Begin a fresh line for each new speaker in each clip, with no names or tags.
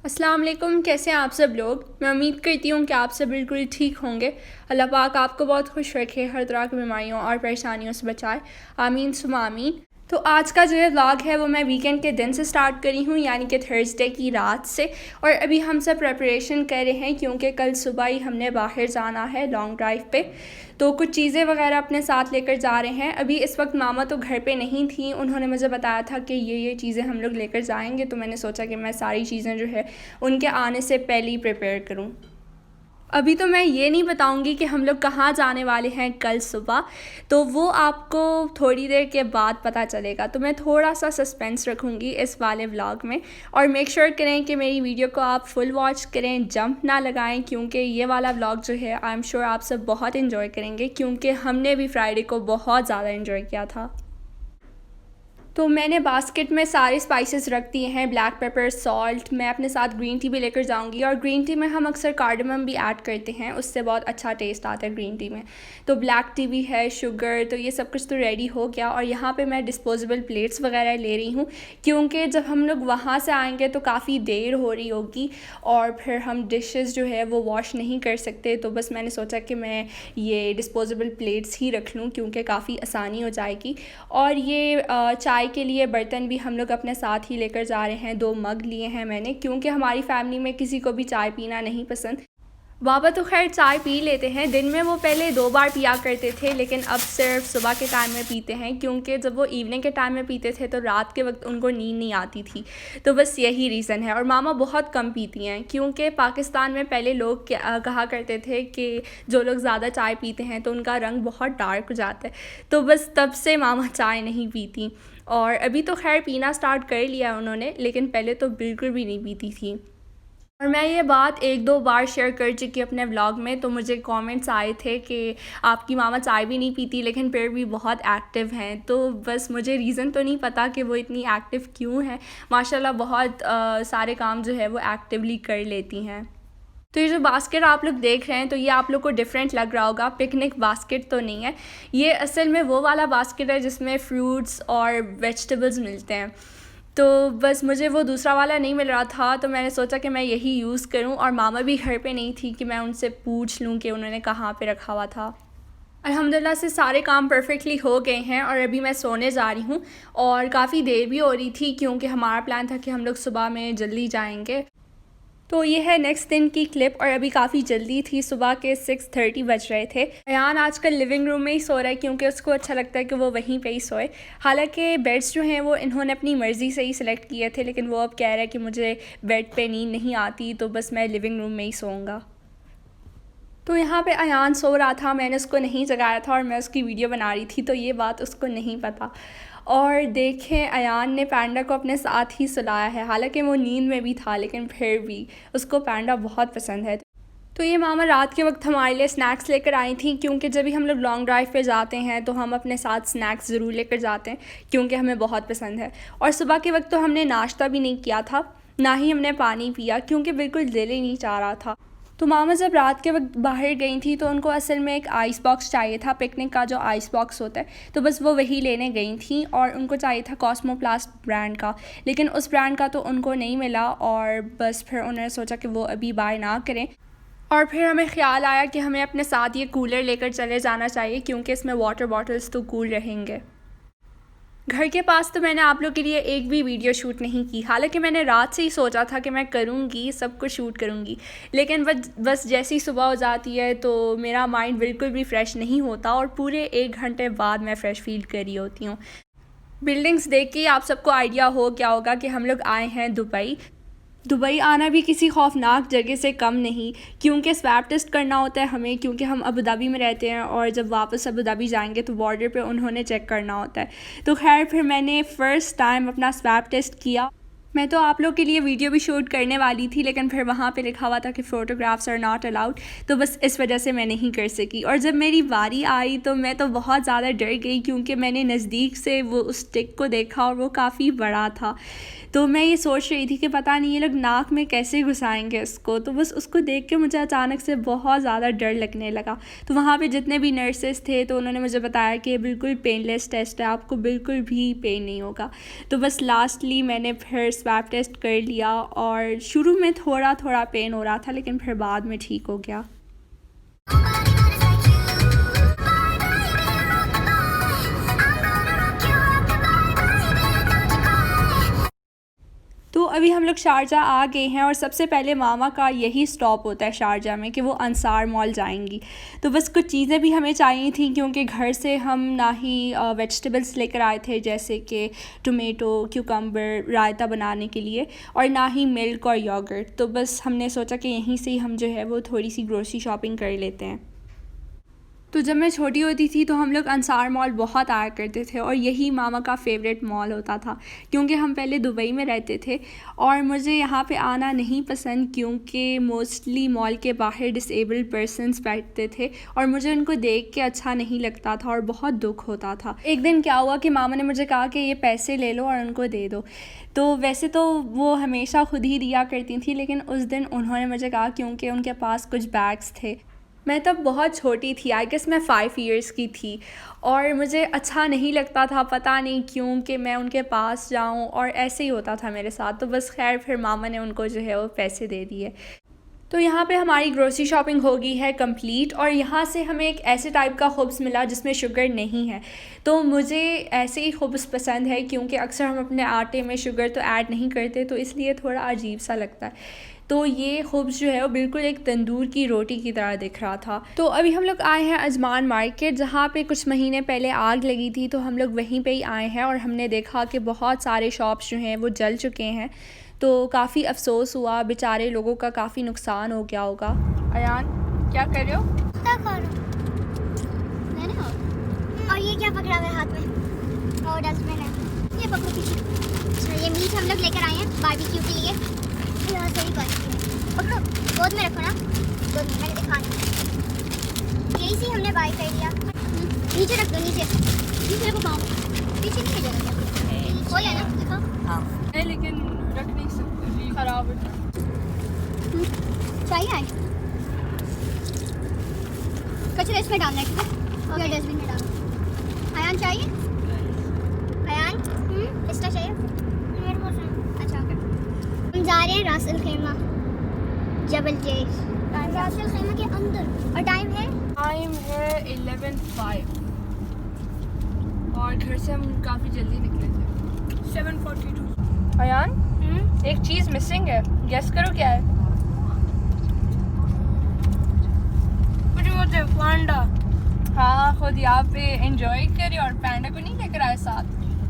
अस्सलाम वालेकुम, कैसे हैं आप सब लोग। मैं उम्मीद करती हूँ कि आप सब बिल्कुल ठीक होंगे। अल्लाह पाक आपको बहुत खुश रखे, हर तरह की बीमारियों और परेशानियों से बचाए। आमीन सुमा आमीन। तो आज का जो व्लॉग है वो मैं वीकेंड के दिन से स्टार्ट करी हूँ, यानी कि थर्सडे की रात से। और अभी हम सब प्रेपरेशन कर रहे हैं क्योंकि कल सुबह ही हमने बाहर जाना है लॉन्ग ड्राइव पे। तो कुछ चीज़ें वगैरह अपने साथ लेकर जा रहे हैं। अभी इस वक्त मामा तो घर पे नहीं थी, उन्होंने मुझे बताया था कि ये चीज़ें हम लोग लेकर जाएंगे, तो मैंने सोचा कि मैं सारी चीज़ें जो है उनके आने से पहले ही प्रिपेयर करूँ। अभी तो मैं ये नहीं बताऊंगी कि हम लोग कहाँ जाने वाले हैं कल सुबह, तो वो आपको थोड़ी देर के बाद पता चलेगा। तो मैं थोड़ा सा सस्पेंस रखूँगी इस वाले व्लॉग में। और मेक श्योर करें कि मेरी वीडियो को आप फुल वॉच करें, जंप ना लगाएं, क्योंकि ये वाला व्लॉग जो है आई एम श्योर आप सब बहुत इन्जॉय करेंगे, क्योंकि हमने भी फ्राइडे को बहुत ज़्यादा इन्जॉय किया था। तो मैंने बास्केट में सारे स्पाइसेस रख दिए हैं, ब्लैक पेपर, सॉल्ट। मैं अपने साथ ग्रीन टी भी लेकर जाऊंगी, और ग्रीन टी में हम अक्सर कार्डमम भी ऐड करते हैं, उससे बहुत अच्छा टेस्ट आता है ग्रीन टी में। तो ब्लैक टी भी है, शुगर, तो ये सब कुछ तो रेडी हो गया। और यहाँ पे मैं डिस्पोजेबल प्लेट्स वगैरह ले रही हूँ, क्योंकि जब हम लोग वहाँ से आएँगे तो काफ़ी देर हो रही होगी और फिर हम डिशेज़ जो है वो वॉश नहीं कर सकते। तो बस मैंने सोचा कि मैं ये डिस्पोजेबल प्लेट्स ही रख लूँ, क्योंकि काफ़ी आसानी हो जाएगी। और ये चाय के लिए बर्तन भी हम लोग अपने साथ ही लेकर जा रहे हैं। 2 मग लिए हैं मैंने, क्योंकि हमारी फैमिली में किसी को भी चाय पीना नहीं पसंद। बाबा तो खैर चाय पी लेते हैं, दिन में वो पहले 2 बार पिया करते थे, लेकिन अब सिर्फ सुबह के टाइम में पीते हैं, क्योंकि जब वो इवनिंग के टाइम में पीते थे तो रात के वक्त उनको नींद नहीं आती थी। तो बस यही रीज़न है। और मामा बहुत कम पीती हैं, क्योंकि पाकिस्तान में पहले लोग कहा करते थे कि जो लोग ज़्यादा चाय पीते हैं तो उनका रंग बहुत डार्क हो जाता है। तो बस तब से मामा चाय नहीं पीती। और अभी तो खैर पीना स्टार्ट कर लिया उन्होंने, लेकिन पहले तो बिल्कुल भी नहीं पीती थी। और मैं ये बात 1-2 बार शेयर कर चुकी अपने व्लॉग में, तो मुझे कमेंट्स आए थे कि आपकी मामा चाय भी नहीं पीती लेकिन फिर भी बहुत एक्टिव हैं। तो बस मुझे रीज़न तो नहीं पता कि वो इतनी एक्टिव क्यों हैं। माशाल्लाह बहुत सारे काम जो है वो एक्टिवली कर लेती हैं। तो ये जो बास्केट आप लोग देख रहे हैं, तो ये आप लोग को डिफरेंट लग रहा होगा, पिकनिक बास्केट तो नहीं है। ये असल में वो वाला बास्केट है जिसमें फ्रूट्स और वेजिटेबल्स मिलते हैं। तो बस मुझे वो दूसरा वाला नहीं मिल रहा था, तो मैंने सोचा कि मैं यही यूज़ करूं। और मामा भी घर पे नहीं थी कि मैं उनसे पूछ लूं कि उन्होंने कहाँ पे रखा हुआ था। अल्हम्दुलिल्लाह से सारे काम परफेक्टली हो गए हैं, और अभी मैं सोने जा रही हूँ। और काफ़ी देर भी हो रही थी, क्योंकि हमारा प्लान था कि हम लोग सुबह में जल्दी जाएंगे। तो ये है नेक्स्ट दिन की क्लिप। और अभी काफ़ी जल्दी थी, सुबह के 6:30 बज रहे थे। अयान आजकल लिविंग रूम में ही सो रहा है, क्योंकि उसको अच्छा लगता है कि वो वहीं पे ही सोए। हालांकि बेड्स जो हैं वो इन्होंने अपनी मर्ज़ी से ही सिलेक्ट किए थे, लेकिन वो अब कह रहा है कि मुझे बेड पे नींद नहीं आती, तो बस मैं लिविंग रूम में ही सोऊंगा। तो यहाँ पे अयान सो रहा था, मैंने उसको नहीं जगाया था और मैं उसकी वीडियो बना रही थी, तो ये बात उसको नहीं पता। और देखें, अयान ने पैंडा को अपने साथ ही सुलाया है, हालांकि वो नींद में भी था, लेकिन फिर भी उसको पैंडा बहुत पसंद है। तो ये मामा रात के वक्त हमारे लिए स्नैक्स लेकर आई थी, क्योंकि जब भी हम लोग लॉन्ग ड्राइव पे जाते हैं तो हम अपने साथ स्नैक्स ज़रूर लेकर जाते हैं, क्योंकि हमें बहुत पसंद है। और सुबह के वक्त तो हमने नाश्ता भी नहीं किया था, ना ही हमने पानी पिया, क्योंकि बिल्कुल दिल ही नहीं चाह रहा था। तो मामा जब रात के वक्त बाहर गई थी तो उनको असल में एक आइस बॉक्स चाहिए था, पिकनिक का जो आइस बॉक्स होता है, तो बस वो वही लेने गई थी। और उनको चाहिए था कॉस्मोप्लास्ट ब्रांड का, लेकिन उस ब्रांड का तो उनको नहीं मिला, और बस फिर उन्होंने सोचा कि वो अभी बाय ना करें। और फिर हमें ख्याल आया कि हमें अपने साथ ये कूलर लेकर चले जाना चाहिए, क्योंकि इसमें वाटर बॉटल्स तो कूल रहेंगे। घर के पास तो मैंने आप लोग के लिए एक भी वीडियो शूट नहीं की, हालांकि मैंने रात से ही सोचा था कि मैं करूँगी, सब कुछ शूट करूँगी, लेकिन बस जैसी ही सुबह हो जाती है तो मेरा माइंड बिल्कुल भी फ़्रेश नहीं होता, और पूरे 1 घंटे बाद मैं फ़्रेश फील कर रही होती हूँ। बिल्डिंग्स देख के आप सबको आइडिया हो क्या होगा कि हम लोग आए हैं दुबई। दुबई आना भी किसी खौफनाक जगह से कम नहीं, क्योंकि स्वैब टेस्ट करना होता है हमें, क्योंकि हम अबू धाबी में रहते हैं, और जब वापस अबू धाबी जाएंगे तो बॉर्डर पे उन्होंने चेक करना होता है। तो खैर फिर मैंने फ़र्स्ट टाइम अपना स्वैब टेस्ट किया। मैं तो आप लोग के लिए वीडियो भी शूट करने वाली थी, लेकिन फिर वहाँ पे लिखा हुआ था कि फ़ोटोग्राफ्स आर नॉट अलाउड, तो बस इस वजह से मैं नहीं कर सकी। और जब मेरी बारी आई तो मैं तो बहुत ज़्यादा डर गई, क्योंकि मैंने नज़दीक से वो उस स्टिक को देखा और वो काफ़ी बड़ा था। तो मैं ये सोच रही थी कि पता नहीं ये लोग नाक में कैसे घुसाएंगे इसको, तो बस उसको देख के मुझे अचानक से बहुत ज़्यादा डर लगने लगा। तो वहाँ पे जितने भी नर्सेस थे तो उन्होंने मुझे बताया कि बिल्कुल पेनलेस टेस्ट है, आपको बिल्कुल भी पेन नहीं होगा। तो बस लास्टली मैंने फिर स्वैप टेस्ट कर लिया और शुरू में थोड़ा थोड़ा पेन हो रहा था, लेकिन फिर बाद में ठीक हो गया। तो अभी हम लोग शारजा आ गए हैं और सबसे पहले मामा का यही स्टॉप होता है शारजा में कि वो अंसार मॉल जाएंगी। तो बस कुछ चीज़ें भी हमें चाहिए थी, क्योंकि घर से हम ना ही वेजिटेबल्स लेकर आए थे जैसे कि टोमेटो, क्यूकम्बर, रायता बनाने के लिए, और ना ही मिल्क और योगर्ट। तो बस हमने सोचा कि यहीं से ही हम जो है वो थोड़ी सी ग्रोसरी शॉपिंग कर लेते हैं। तो जब मैं छोटी होती थी तो हम लोग अंसार मॉल बहुत आया करते थे और यही मामा का फ़ेवरेट मॉल होता था, क्योंकि हम पहले दुबई में रहते थे और मुझे यहाँ पे आना नहीं पसंद, क्योंकि मोस्टली मॉल के बाहर डिसेबल्ड पर्सनस बैठते थे और मुझे उनको देख के अच्छा नहीं लगता था और बहुत दुख होता था। एक दिन क्या हुआ कि मामा ने मुझे कहा कि ये पैसे ले लो और उनको दे दो। तो वैसे तो वो हमेशा खुद ही दिया करती थी, लेकिन उस दिन उन्होंने मुझे कहा क्योंकि उनके पास कुछ बैग्स थे। मैं तब बहुत छोटी थी, आई गेस मैं 5 इयर्स की थी, और मुझे अच्छा नहीं लगता था, पता नहीं क्यों, कि मैं उनके पास जाऊं, और ऐसे ही होता था मेरे साथ। तो बस खैर फिर मामा ने उनको जो है वो पैसे दे दिए। तो यहाँ पे हमारी ग्रोसरी शॉपिंग हो गई है कंप्लीट, और यहाँ से हमें एक ऐसे टाइप का खुब्स मिला जिसमें शुगर नहीं है। तो मुझे ऐसे ही खुब्स पसंद है, क्योंकि अक्सर हम अपने आटे में शुगर तो ऐड नहीं करते, तो इसलिए थोड़ा अजीब सा लगता है। तो ये खुब्स जो है वो बिल्कुल एक तंदूर की रोटी की तरह दिख रहा था। तो अभी हम लोग आए हैं अजमान मार्केट, जहाँ पे कुछ महीने पहले आग लगी थी, तो हम लोग वहीं पे ही आए हैं और हमने देखा कि बहुत सारे शॉप्स जो हैं वो जल चुके हैं। तो काफ़ी अफसोस हुआ, बेचारे लोगों का काफ़ी नुकसान हो गया होगा। अयान क्या कर रहे हो?
और ये क्या पकड़ा हुआ है हाथ में? और डस्टबिन है, ये पकड़ो पीछे। अच्छा, ये मीट हम लोग लेकर आए हैं बारबेक्यू के लिए। यहाँ से ही पकड़ो, गोद में रखो ना, गोद में, मैंने दिखा दिया। यही से हमने बाय कर लिया। नीचे रख दो, नीचे रखो पाँव, पीछे नहीं है जगह, हो जाए ना, दिखाओ। हाँ
लेकिन रख नहीं सकते, खराब है।
चाहिए कचरा इसमें डालना है, ठीक है? और डस्टबिन में डालना। अयान चाहिए? अयान इसका चाहिए? अच्छा, हम जा रहे हैं रासल खेमा, जबल जैश, रासल खेमा के अंदर। और टाइम है
11:05 और घर से हम काफ़ी जल्दी निकले थे, 7:42। अयान एक चीज़ मिसिंग है, गेस करो क्या है?
कुछ वो थे पांडा।
हाँ, खुद यहाँ पे एंजॉय करे और पैंडा को नहीं लेकर आए साथ।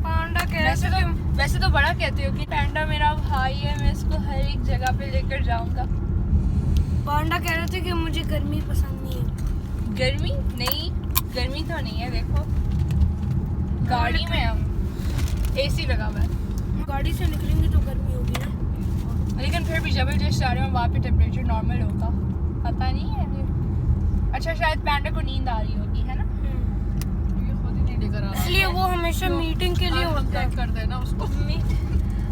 पांडा कह रहे थे
वैसे तो बड़ा कहते हो कि पैंडा मेरा भाई है, मैं इसको हर एक जगह पे लेकर जाऊंगा।
पांडा कह रहे थे कि मुझे गर्मी पसंद नहीं है।
गर्मी नहीं, गर्मी तो नहीं है, देखो गाड़ी में हम एसी लगा हुआ है।
गाड़ी से निकलेंगे तो गर्मी होगी ना,
लेकिन फिर भी जबल जैश जा रहे हैं, वहाँ पे टेम्परेचर नॉर्मल होगा, पता नहीं है। अच्छा, शायद पैंडा को नींद आ रही होगी, है ना?
इसलिए वो हमेशा मीटिंग के लिए होता है।
कर देना उसको।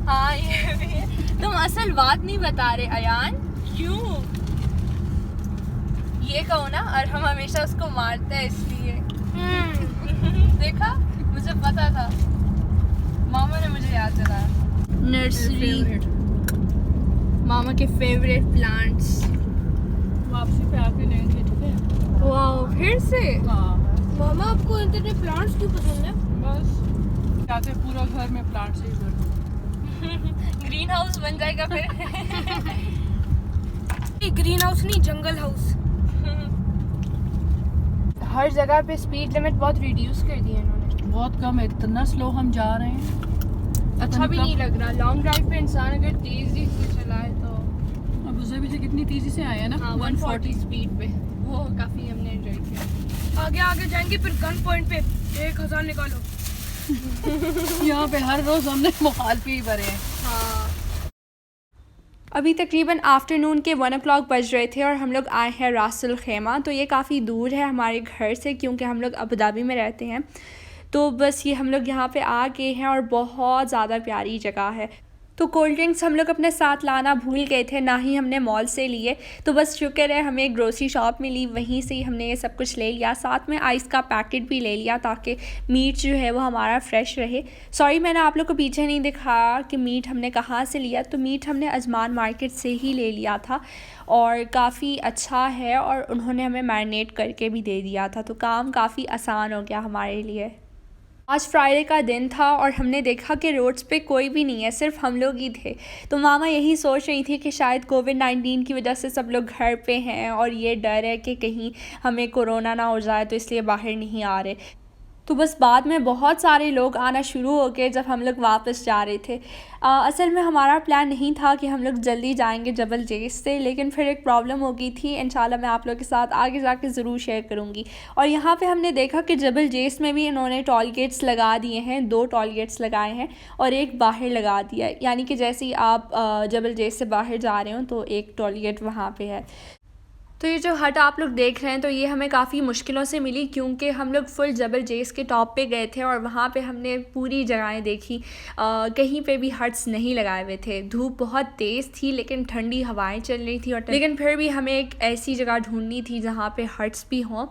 हाँ, ये भी है। तुम असल बात नहीं बता रहे अयान, क्यों? ये कहो ना, और हम हमेशा उसको मारते हैं इसलिए। देखा, मुझे पता था, मामा ने मुझे याद दिलाया। नर्सरी, मामा के फेवरेट प्लांट्स
वापसी पे आके लेंगे, ठीक है?
वाह, फिर से?
मामा आपको इतने प्लांट्स क्यों पसंद है?
बस चाहते पूरा घर में प्लांट से ही भर दूं।
ग्रीन हाउस बन जाएगा फिर।
ग्रीन हाउस नहीं, जंगल हाउस।
हर जगह पे स्पीड लिमिट बहुत रिड्यूस कर दी है इन्होंने।
बहुत कम है, इतना स्लो हम जा रहे हैं,
अच्छा भी नहीं लग रहा। लॉन्ग ड्राइव पे इंसान अगर तेजी से चलाए तो।
अब उसे भी कितनी तेजी से आए हैं ना।
हाँ, 140 स्पीड पे, वो काफ़ी हमने एंजॉय किया।
आगे आगे जाएंगे फिर गन पॉइंट पे 1000 निकालो।
यहाँ पे हर रोज हमने मुखालफी ही भरे हैं।
हाँ, अभी तकरीबन आफ्टरनून के 1 o'clock बज रहे थे और हम लोग आए हैं रासल खेमा। तो ये काफ़ी दूर है हमारे घर से, क्योंकि हम लोग अबू धाबी में रहते हैं। तो बस ये हम लोग यहाँ पे आ गए हैं और बहुत ज़्यादा प्यारी जगह है। तो कोल्ड ड्रिंक्स हम लोग अपने साथ लाना भूल गए थे, ना ही हमने मॉल से लिए। तो बस शुक्र है हमें एक ग्रोसरी शॉप मिली, वहीं से ही हमने ये सब कुछ ले लिया। साथ में आइस का पैकेट भी ले लिया ताकि मीट जो है वो हमारा फ्रेश रहे। सॉरी मैंने आप लोग को पीछे नहीं दिखाया कि मीट हमने कहाँ से लिया। तो मीट हमने अजमान मार्केट से ही ले लिया था और काफ़ी अच्छा है, और उन्होंने हमें मैरिनेट करके भी दे दिया था। तो काम काफ़ी आसान हो गया हमारे लिए। आज फ्राइडे का दिन था और हमने देखा कि रोड्स पे कोई भी नहीं है, सिर्फ हम लोग ही थे। तो मामा यही सोच रही थी कि शायद कोविड-19 की वजह से सब लोग घर पे हैं और ये डर है कि कहीं हमें कोरोना ना हो जाए, तो इसलिए बाहर नहीं आ रहे। तो बस बाद में बहुत सारे लोग आना शुरू हो गए जब हम लोग वापस जा रहे थे। असल में हमारा प्लान नहीं था कि हम लोग जल्दी जाएंगे जबल जेस से, लेकिन फिर एक प्रॉब्लम हो गई थी। इंशाल्लाह मैं आप लोग के साथ आगे जाके ज़रूर शेयर करूँगी। और यहाँ पे हमने देखा कि जबल जेस में भी इन्होंने टोल गेट्स लगा दिए हैं, 2 टोल गेट्स लगाए हैं और एक बाहर लगा दिया है। यानी कि जैसे ही आप जबल जेस से बाहर जा रहे हो तो एक टोल गेट वहाँ पर है। तो ये जो हट आप लोग देख रहे हैं तो ये हमें काफ़ी मुश्किलों से मिली, क्योंकि हम लोग फुल जबल जेस के टॉप पे गए थे और वहाँ पे हमने पूरी जगहें देखी। कहीं पे भी हट्स नहीं लगाए हुए थे। धूप बहुत तेज़ थी लेकिन ठंडी हवाएं चल रही थी, और लेकिन फिर भी हमें एक ऐसी जगह ढूंढनी थी जहाँ पे हट्स भी हों।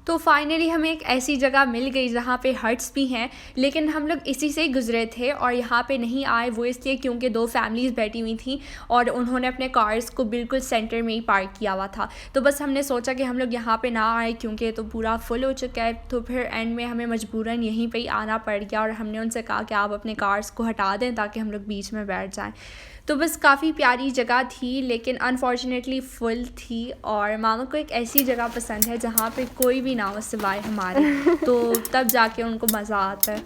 तो फाइनली हमें एक ऐसी जगह मिल गई जहाँ पे हट्स भी हैं, लेकिन हम लोग इसी से ही गुजरे थे और यहाँ पे नहीं आए। वो इसलिए क्योंकि 2 फैमिलीज़ बैठी हुई थी और उन्होंने अपने कार्स को बिल्कुल सेंटर में ही पार्क किया हुआ था। तो बस हमने सोचा कि हम लोग यहाँ पे ना आए क्योंकि तो पूरा फुल हो चुका है। तो फिर एंड में हमें मजबूरन यहीं पे ही आना पड़ गया और हमने उनसे कहा कि आप अपने कार्स को हटा दें ताकि हम लोग बीच में बैठ जाएँ। तो बस काफ़ी प्यारी जगह थी लेकिन अनफॉर्चुनेटली फुल थी, और मामा को एक ऐसी जगह पसंद है जहाँ पे कोई भी ना हो सिवाय हमारे, तो तब जाके उनको मज़ा आता है।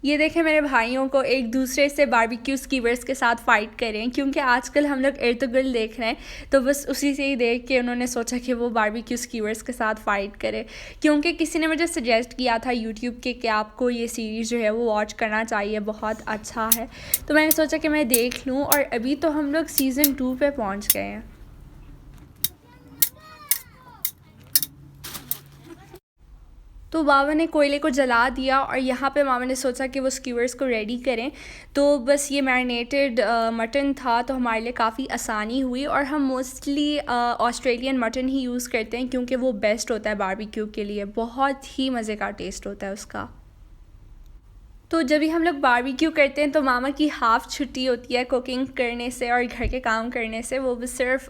ये देखें मेरे भाइयों को एक दूसरे से बारबेक्यू स्कीवर्स के साथ फ़ाइट करें, क्योंकि आजकल हम लोग इर्तुगरुल देख रहे हैं। तो बस उसी से ही देख के उन्होंने सोचा कि वो बारबेक्यू स्कीवर्स के साथ फ़ाइट करें, क्योंकि किसी ने मुझे सजेस्ट किया था यूट्यूब के कि आपको ये सीरीज़ जो है वो वॉच करना चाहिए, बहुत अच्छा है। तो मैंने सोचा कि मैं देख लूँ, और अभी तो हम लोग सीज़न 2 पे पहुँच गए हैं। तो बाबा ने कोयले को जला दिया और यहाँ पे मामा ने सोचा कि वो स्क्यूअर्स को रेडी करें। तो बस ये मैरिनेटेड मटन था तो हमारे लिए काफ़ी आसानी हुई, और हम मोस्टली ऑस्ट्रेलियन मटन ही यूज़ करते हैं क्योंकि वो बेस्ट होता है बारबेक्यू के लिए, बहुत ही मज़े का टेस्ट होता है उसका। तो जब भी हम लोग बारबेक्यू करते हैं तो मामा की हाफ़ छुट्टी होती है कुकिंग करने से और घर के काम करने से। वो बस सिर्फ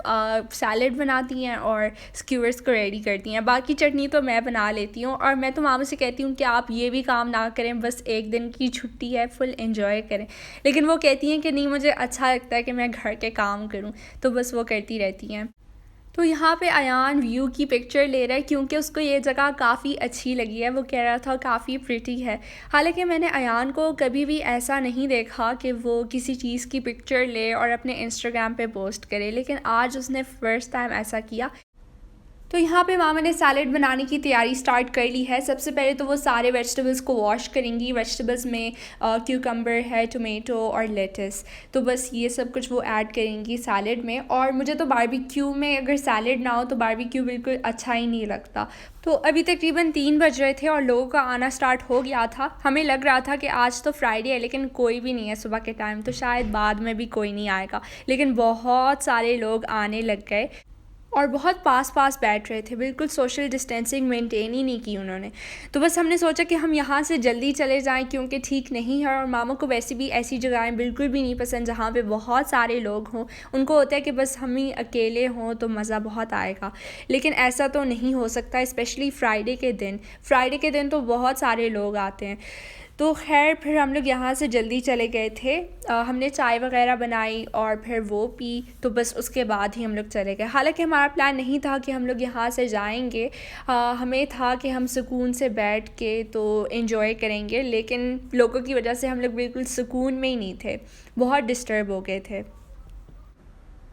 सैलड बनाती हैं और स्क्यूअर्स को रेडी करती हैं, बाकी चटनी तो मैं बना लेती हूँ। और मैं तो मामा से कहती हूँ कि आप ये भी काम ना करें, बस एक दिन की छुट्टी है, फुल एंजॉय करें। लेकिन वो कहती हैं कि नहीं, मुझे अच्छा लगता है कि मैं घर के काम करूँ, तो बस वो करती रहती हैं। तो यहाँ पे अयान व्यू की पिक्चर ले रहा है क्योंकि उसको ये जगह काफ़ी अच्छी लगी है। वो कह रहा था काफ़ी प्रिटी है। हालांकि मैंने अयान को कभी भी ऐसा नहीं देखा कि वो किसी चीज़ की पिक्चर ले और अपने इंस्टाग्राम पे पोस्ट करे, लेकिन आज उसने फ़र्स्ट टाइम ऐसा किया। तो यहाँ पे मामा ने सैलेड बनाने की तैयारी स्टार्ट कर ली है। सबसे पहले तो वो सारे वेजिटेबल्स को वॉश करेंगी। वेजिटेबल्स में क्यूकम्बर है, टोमेटो और लेटस, तो बस ये सब कुछ वो ऐड करेंगी सैलेड में। और मुझे तो बारबेक्यू में अगर सैलेड ना हो तो बारबेक्यू बिल्कुल अच्छा ही नहीं लगता। तो अभी तकरीबन 3 बज रहे थे और लोगों का आना स्टार्ट हो गया था। हमें लग रहा था कि आज तो फ्राइडे है लेकिन कोई भी नहीं है सुबह के टाइम, तो शायद बाद में भी कोई नहीं आएगा, लेकिन बहुत सारे लोग आने लग गए और बहुत पास पास बैठ रहे थे। बिल्कुल सोशल डिस्टेंसिंग मेंटेन ही नहीं की उन्होंने। तो बस हमने सोचा कि हम यहाँ से जल्दी चले जाएं क्योंकि ठीक नहीं है, और मामा को वैसे भी ऐसी जगहें बिल्कुल भी नहीं पसंद जहाँ पे बहुत सारे लोग हों। उनको होता है कि बस हम ही अकेले हों तो मज़ा बहुत आएगा, लेकिन ऐसा तो नहीं हो सकता, स्पेशली फ्राइडे के दिन तो बहुत सारे लोग आते हैं। तो खैर फिर हम लोग यहाँ से जल्दी चले गए थे। हमने चाय वगैरह बनाई और फिर वो पी, तो बस उसके बाद ही हम लोग चले गए। हालांकि हमारा प्लान नहीं था कि हम लोग यहाँ से जाएंगे, हमें था कि हम सुकून से बैठ के तो एंजॉय करेंगे, लेकिन लोगों की वजह से हम लोग बिल्कुल सुकून में ही नहीं थे, बहुत डिस्टर्ब हो गए थे।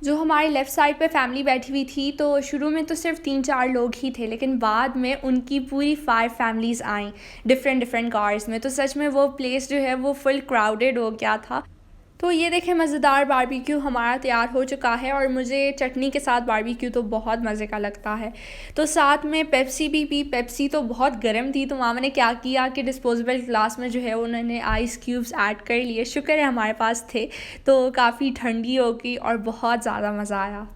जो हमारी लेफ़्ट साइड पे फैमिली बैठी हुई थी तो शुरू में तो सिर्फ 3-4 लोग ही थे, लेकिन बाद में उनकी पूरी 5 फैमिलीज़ आईं डिफरेंट कार्स में। तो सच में वो प्लेस जो है वो फुल क्राउडेड हो गया था। तो ये देखें मज़ेदार बारबेक्यू हमारा तैयार हो चुका है और मुझे चटनी के साथ बारबेक्यू तो बहुत मज़े का लगता है। तो साथ में पेप्सी भी पी। पेप्सी तो बहुत गर्म थी, तो मामा ने क्या किया कि डिस्पोजेबल ग्लास में जो है उन्होंने आइस क्यूब्स ऐड कर लिए। शुक्र है हमारे पास थे, तो काफ़ी ठंडी हो गई और बहुत ज़्यादा मज़ा आया।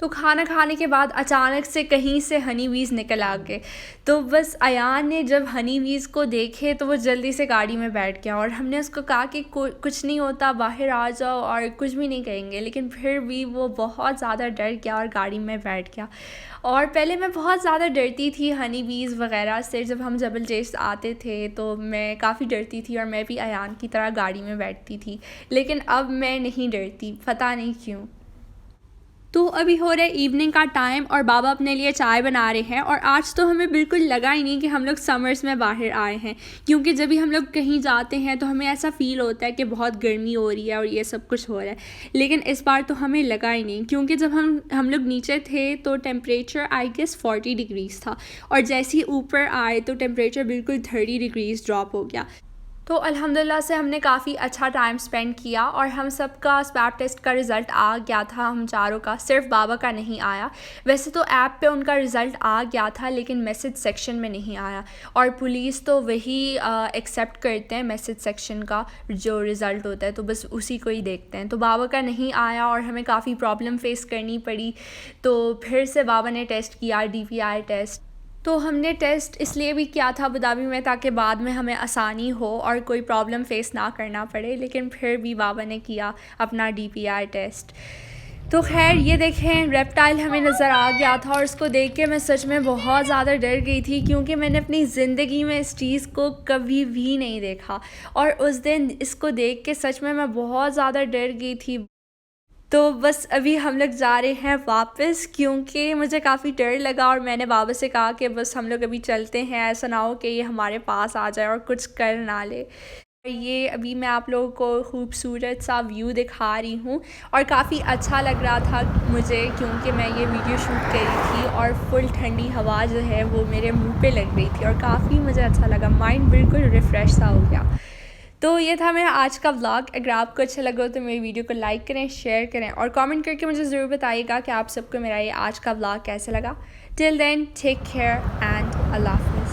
तो खाना खाने के बाद अचानक से कहीं से हनी बीज़ निकल आ गए। तो बस अयान ने जब हनी बीज़ को देखे तो वो जल्दी से गाड़ी में बैठ गया और हमने उसको कहा कि कुछ नहीं होता, बाहर आ जाओ और कुछ भी नहीं कहेंगे, लेकिन फिर भी वो बहुत ज़्यादा डर गया और गाड़ी में बैठ गया। और पहले मैं बहुत ज़्यादा डरती थी हनी बीज़ वग़ैरह से। जब हम जबल टेस्ट आते थे तो मैं काफ़ी डरती थी और मैं भी अयान की तरह गाड़ी में बैठती थी, लेकिन अब मैं नहीं डरती, पता नहीं क्यों। तो अभी हो रहा है इवनिंग का टाइम और बाबा अपने लिए चाय बना रहे हैं। और आज तो हमें बिल्कुल लगा ही नहीं कि हम लोग समर्स में बाहर आए हैं, क्योंकि जब भी हम लोग कहीं जाते हैं तो हमें ऐसा फ़ील होता है कि बहुत गर्मी हो रही है और ये सब कुछ हो रहा है, लेकिन इस बार तो हमें लगा ही नहीं, क्योंकि जब हम लोग नीचे थे तो टेम्परेचर आई गेस 40 डिग्रीज़ था और जैसे ही ऊपर आए तो टेम्परेचर बिल्कुल 30 डिग्रीज़ ड्रॉप हो गया। तो अल्हम्दुलिल्लाह से हमने काफ़ी अच्छा टाइम स्पेंड किया और हम सब का स्वैब टेस्ट का रिज़ल्ट आ गया था, हम चारों का, सिर्फ बाबा का नहीं आया। वैसे तो ऐप पे उनका रिज़ल्ट आ गया था, लेकिन मैसेज सेक्शन में नहीं आया और पुलिस तो वही एक्सेप्ट करते हैं मैसेज सेक्शन का जो रिज़ल्ट होता है, तो बस उसी को ही देखते हैं। तो बाबा का नहीं आया और हमें काफ़ी प्रॉब्लम फेस करनी पड़ी। तो फिर से बाबा ने टेस्ट किया, DPI टेस्ट। तो हमने टेस्ट इसलिए भी किया था अबू धाबी में ताकि बाद में हमें आसानी हो और कोई प्रॉब्लम फेस ना करना पड़े, लेकिन फिर भी बाबा ने किया अपना DPI टेस्ट। तो खैर ये देखें रेप्टाइल हमें नज़र आ गया था और इसको देख के मैं सच में बहुत ज़्यादा डर गई थी, क्योंकि मैंने अपनी ज़िंदगी में इस चीज़ को कभी भी नहीं देखा और उस दिन इसको देख के सच में मैं बहुत ज़्यादा डर गई थी। तो बस अभी हम लोग जा रहे हैं वापस, क्योंकि मुझे काफ़ी डर लगा और मैंने बाबा से कहा कि बस हम लोग अभी चलते हैं, ऐसा ना हो कि ये हमारे पास आ जाए और कुछ कर ना ले। ये अभी मैं आप लोगों को खूबसूरत सा व्यू दिखा रही हूँ और काफ़ी अच्छा लग रहा था मुझे, क्योंकि मैं ये वीडियो शूट कर रही थी और फुल ठंडी हवा जो है वो मेरे मुंह पे लग रही थी और काफ़ी मुझे अच्छा लगा, माइंड बिल्कुल रिफ़्रेश सा हो गया। तो ये था मेरा आज का व्लॉग। अगर आपको अच्छा लगा तो मेरी वीडियो को लाइक करें, शेयर करें और कमेंट करके मुझे ज़रूर बताइएगा कि आप सबको मेरा ये आज का व्लॉग कैसा लगा। Till then take care and अल्लाह हाफ़िज़।